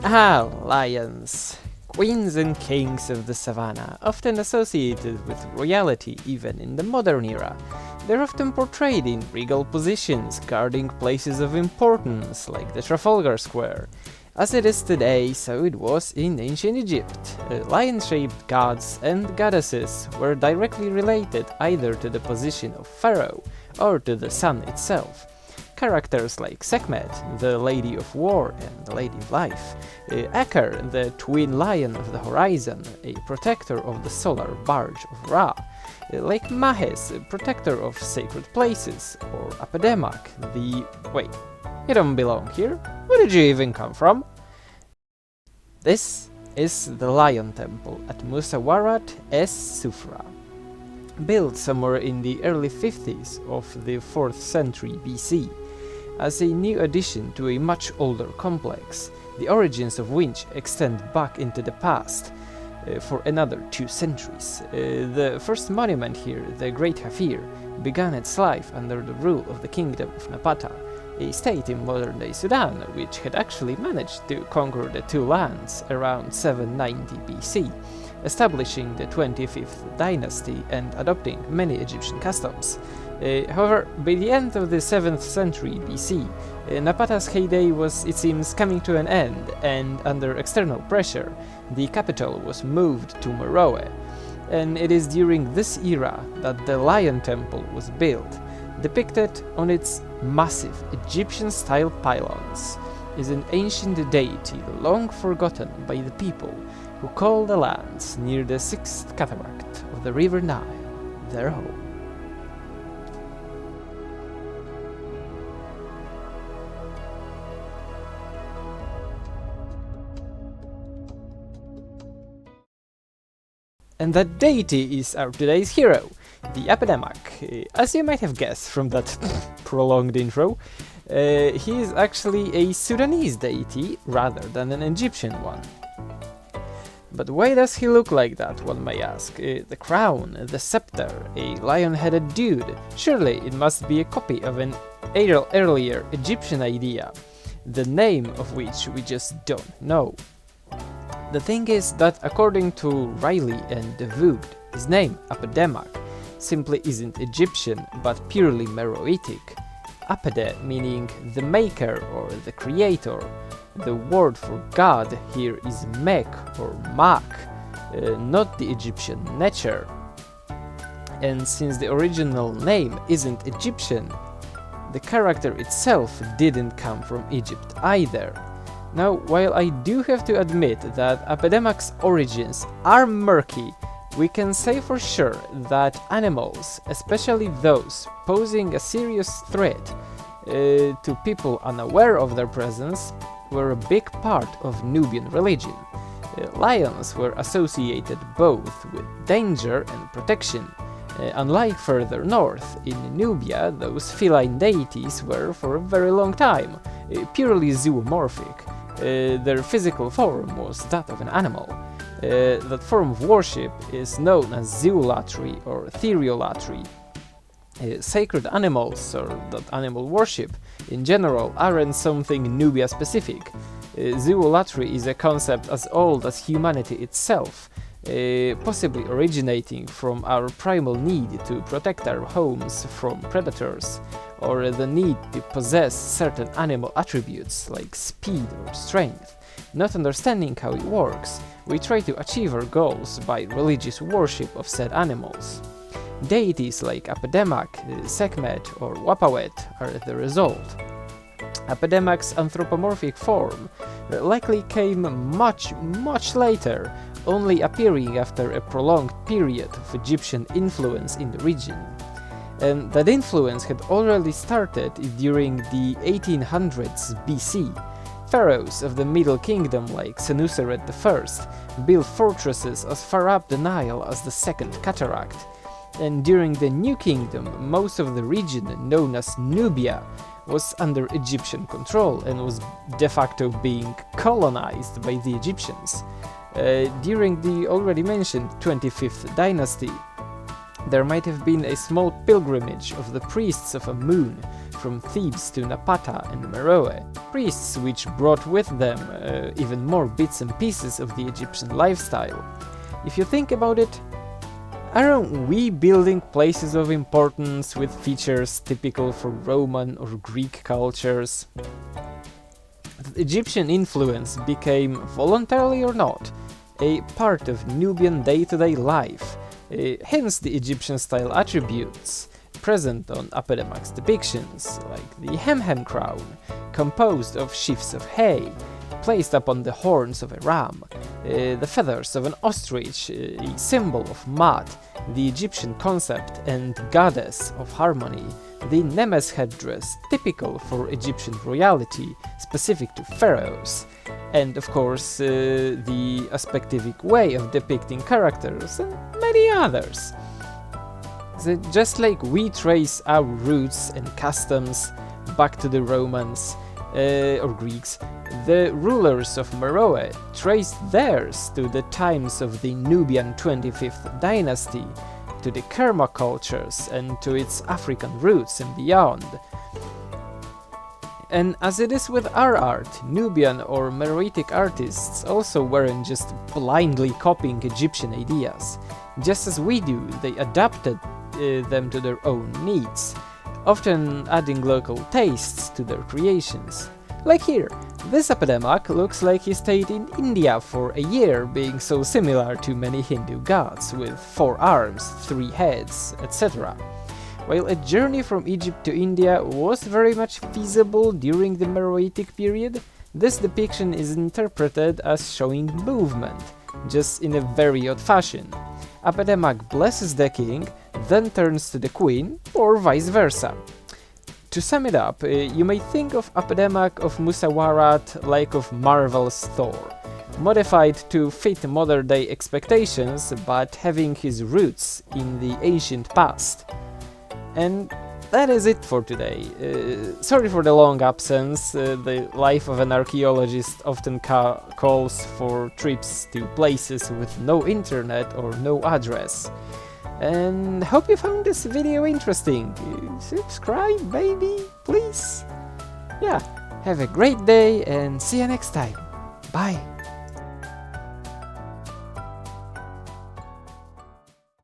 Ah, lions. Queens and kings of the savannah, often associated with royalty even in the modern era. They're often portrayed in regal positions, guarding places of importance like the Trafalgar Square. As it is today, so it was in ancient Egypt. Lion-shaped gods and goddesses were directly related either to the position of pharaoh or to the sun itself. Characters like Sekhmet, the Lady of War and the Lady of Life, Aker, the twin lion of the horizon, a protector of the solar barge of Ra, like Mahes, protector of sacred places, or Apedemak, the... wait, you don't belong here? Where did you even come from? This is the Lion Temple at Musawarat es Sufra. Built somewhere in the early 50s of the 4th century BC, as a new addition to a much older complex, the origins of which extend back into the past for another 2 centuries. The first monument here, the Great Hafir, began its life under the rule of the Kingdom of Napata, a state in modern-day Sudan, which had actually managed to conquer the 2 lands around 790 BC, establishing the 25th dynasty and adopting many Egyptian customs. However, by the end of the 7th century BC, Napata's heyday was, it seems, coming to an end, and under external pressure, the capital was moved to Meroe. And it is during this era that the Lion Temple was built. Depicted on its massive Egyptian-style pylons is an ancient deity long forgotten by the people who call the lands near the 6th cataract of the river Nile their home. And that deity is our today's hero, the Apedemak. As you might have guessed from that prolonged intro, he is actually a Sudanese deity rather than an Egyptian one. But why does he look like that, one may ask? The crown, the scepter, a lion-headed dude. Surely it must be a copy of an earlier Egyptian idea, the name of which we just don't know. The thing is that according to Riley and de Voogd, his name, Apedemak, simply isn't Egyptian but purely Meroitic. Apede meaning the maker or the creator. The word for god here is Mek or Mak, not the Egyptian nature. And since the original name isn't Egyptian, the character itself didn't come from Egypt either. Now, while I do have to admit that Apedemak's origins are murky, we can say for sure that animals, especially those posing a serious threat to people unaware of their presence, were a big part of Nubian religion. Lions were associated both with danger and protection. Unlike further north, in Nubia, those feline deities were for a very long time purely zoomorphic. Their physical form was that of an animal. That form of worship is known as zoolatry or theriolatry. Sacred animals, or that animal worship, in general aren't something Nubia-specific. Zoolatry is a concept as old as humanity itself, possibly originating from our primal need to protect our homes from predators, or the need to possess certain animal attributes like speed or strength. Not understanding how it works, we try to achieve our goals by religious worship of said animals. Deities like Apedemak, Sekhmet or Wapawet are the result. Apedemak's anthropomorphic form likely came much later, only appearing after a prolonged period of Egyptian influence in the region. And that influence had already started during the 1800s BC. Pharaohs of the Middle Kingdom like Senuseret I built fortresses as far up the Nile as the Second Cataract. And during the New Kingdom, most of the region known as Nubia was under Egyptian control and was de facto being colonized by the Egyptians. During the already mentioned 25th dynasty, there might have been a small pilgrimage of the priests of Amun from Thebes to Napata and Meroe, priests which brought with them even more bits and pieces of the Egyptian lifestyle. If you think about it, aren't we building places of importance with features typical for Roman or Greek cultures? The Egyptian influence became, voluntarily or not, a part of Nubian day-to-day life, hence the Egyptian-style attributes present on Apedemak's depictions, like the hem-hem crown, composed of sheaves of hay, placed upon the horns of a ram, the feathers of an ostrich, a symbol of mud, the Egyptian concept and goddess of harmony, the Nemes headdress typical for Egyptian royalty, specific to pharaohs, and of course the aspectivic way of depicting characters, and many others. So just like we trace our roots and customs back to the Romans or Greeks, the rulers of Meroe traced theirs to the times of the Nubian 25th dynasty, to the Kerma cultures and to its African roots and beyond. And as it is with our art, Nubian or Meroitic artists also weren't just blindly copying Egyptian ideas. Just as we do, they adapted them to their own needs, often adding local tastes to their creations. Like here, this Apedemak looks like he stayed in India for a year, being so similar to many Hindu gods, with 4 arms, 3 heads, etc. While a journey from Egypt to India was very much feasible during the Meroitic period, this depiction is interpreted as showing movement, just in a very odd fashion. Apedemak blesses the king, then turns to the queen, or vice versa. To sum it up, you may think of Apedemak of Musawarat like of Marvel's Thor, modified to fit modern-day expectations, but having his roots in the ancient past. And that is it for today. Sorry for the long absence. The life of an archaeologist often calls for trips to places with no internet or no address. And hope you found this video interesting. Subscribe, baby, please. Yeah, have a great day and see you next time. Bye.